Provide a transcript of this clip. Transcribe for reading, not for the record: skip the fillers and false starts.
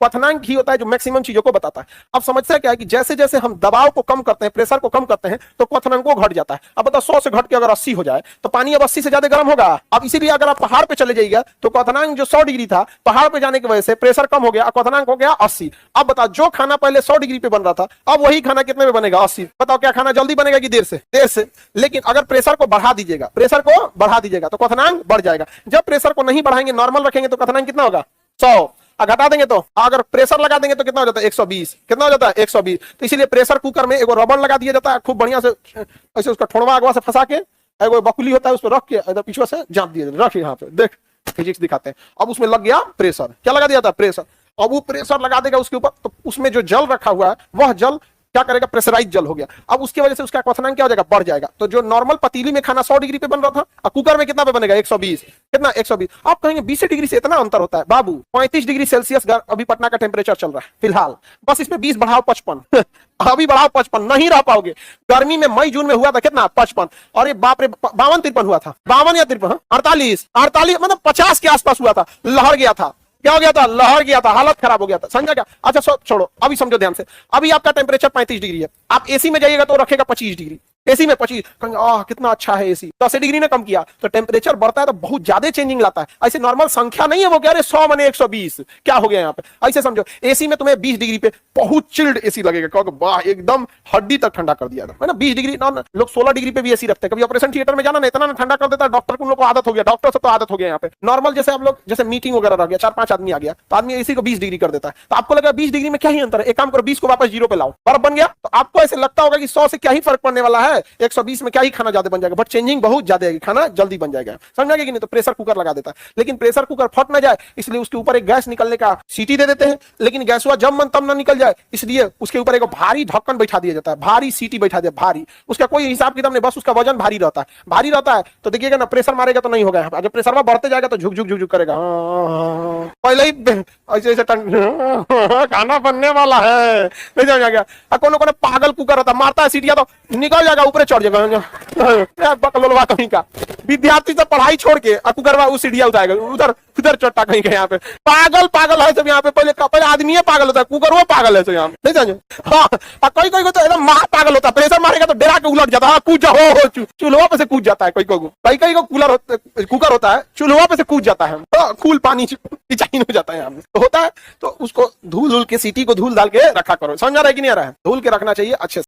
क्वथनांक ही होता है जो मैक्सिमम चीजों को बताता है। अब समस्या क्या है कि जैसे जैसे हम दबाव को कम करते हैं, प्रेशर को कम करते हैं, तो क्वथनांक को घट जाता है। अब बताओ 100 से घट के अगर 80 हो जाए तो पानी अब 80 से ज्यादा गर्म होगा। अब इसीलिए अगर आप पहाड़ पे चले जाइएगा तो क्वथनांक जो 100 डिग्री था, पहाड़ पे जाने की वजह से प्रेशर कम हो गया, क्वथनांक हो गया 80। अब बताओ जो खाना पहले 100 डिग्री पे बन रहा था, अब वही खाना कितने में बनेगा? 80। बताओ क्या खाना जल्दी बनेगा कि देर से? देर से। लेकिन अगर प्रेशर को बढ़ा दीजिएगा, प्रेशर को बढ़ा दीजिएगा तो क्वथनांक बढ़ जाएगा। जब प्रेशर को नहीं बढ़ाएंगे, नॉर्मल रखेंगे, तो क्वथनांक कितना होगा? 100। घटा देंगे तो, अगर प्रेशर लगा देंगे तो कितना हो जाता है? 120। कितना हो जाता है? 120। तो इसीलिए प्रेशर कुकर में एगो रबड़ लगा दिया जाता है, खूब बढ़िया से ऐसे उसका ठोड़वा अगवा से फंसा के, एगो बकुली होता है उस पर रख के इधर पीछे से जाप दिया जाता है। रख यहाँ पे देख, फिजिक्स दिखाते हैं। अब उसमें लग गया प्रेशर। क्या लगा दिया था? प्रेशर। अब वो प्रेशर लगा देगा उसके ऊपर, तो उसमें जो जल रखा हुआ है वह जल क्या करेगा? प्रेशराइज जल हो गया। अब उसकी वजह से उसका क्वथनांक क्या हो जाएगा? बढ़ जाएगा। तो जो नॉर्मल पतीली में खाना 100 डिग्री पे बन रहा था, अब कुकर में कितना पे बनेगा? 120। कितना? 120। आप कहेंगे 20 डिग्री से इतना अंतर होता है? बाबू 35 डिग्री सेल्सियस अभी पटना का टेम्परेचर चल रहा है फिलहाल, बस इसमें 20 बढ़ाओ 55। अभी बढ़ाओ 55, नहीं रह पाओगे। गर्मी में मई जून में हुआ था कितना? 55। और ये बाप रे 52-53 हुआ था, 52 या 53, 48 मतलब 50 के आसपास हुआ था। लहर गया था। क्या हो गया था? लहर गया था, हालत खराब हो गया था। समझा क्या? अच्छा छोड़ो, अभी समझो ध्यान से। अभी आपका टेम्परेचर 35 डिग्री है, आप एसी में जाइएगा तो रखेगा 25 डिग्री। एसी में 25, कितना अच्छा है एसी। 10 डिग्री ने कम किया तो टेम्परेचर बढ़ता है तो बहुत ज्यादा चेंजिंग लाता है। ऐसे नॉर्मल संख्या नहीं है वो, कह रहे 100 माने 120। क्या हो गया यहाँ पे? ऐसे समझो, एसी में तुम्हें 20 डिग्री पे बहुत चिल्ड एसी लगेगा, क्योंकि वाह एकदम हड्डी तक ठंडा कर दिया था, है ना। 20 डिग्री लोग 16 डिग्री पे भी एसी रखते हैं। कभी ऑपरेशन थिएटर में जाना ना, इतना ठंडा कर देता है डॉक्टर को, उन लोग को आदत हो गया, डॉक्टर से तो आदत हो गया। यहाँ पे नॉर्मल जैसे आप लोग, जैसे मीटिंग वगैरह रह गया, 4-5 आदमी आ गया तो आदमी एसी को 20 डिग्री कर देता है, तो आपको लगा 20 डिग्री में क्या ही अंतर है। एक काम करो, 20 को वापस 0 पे लाओ, बर्फ बन गया। तो आपको ऐसे लगता होगा कि 100 से क्या ही फर्क पड़ने वाला है, 120 में क्या ही खाना ज्यादा बन जाएगा, बट चेंजिंग बहुत ज्यादा है, खाना जल्दी बन जाएगा। समझा कि नहीं? तो प्रेशर कुकर लगा देता है, लेकिन प्रेशर कुकर फट ना जाए इसलिए उसके ऊपर एक गैस निकलने का सीटी दे देते हैं, लेकिन गैस हुआ जब मन तब ना निकल जाए इसलिए उसके ऊपर एक भारी ढक्कन बैठा दिया जाता है, भारी सीटी बैठा दिया, भारी। उसका कोई हिसाब किताब नहीं, बस उसका वजन भारी रहता है। भारी रहता है तो देखिएगा ना, प्रेशर मारेगा तो नहीं होगा। जब प्रेशर बढ़ते जाएगा तो झुक झुक झुक झुक करेगा। पहले ही ऐसे ऐसे खाना बनने वाला है, नहीं समझ आ गया? कोनो कोनो पागल कुकर होता, मारता है सीटियां तो निकल जाएगा, ऊपर चढ़ जाएगा। बकलोलवा कहीं का विद्यार्थी सब पढ़ाई छोड़ के कुकरवा उस सीढ़िया उठाएगा, उधर उधर चट्टा कहीं का। यहाँ पे पागल है सब। यहाँ पे पहले आदमी पागल होता है, कुकर वो पागल है सब यहाँ, नहीं समझे? हाँ, कोई कोई तो एकदम मार पागल होता है, प्रेशर मारेगा तो डेरा के उलट जाता है, कूद जाओ, चूल्हा पे से कूद जाता है। कोई को कुकर होता है, चूल्हा पे से कूद जाता है, तो कूल पानी चाइन हो जाता है। यहाँ तो होता है, तो उसको धूल के सीटी को धूल डाल के रखा करो। समझ आ रहा है कि नहीं आ रहा है? धूल के रखना चाहिए अच्छे से।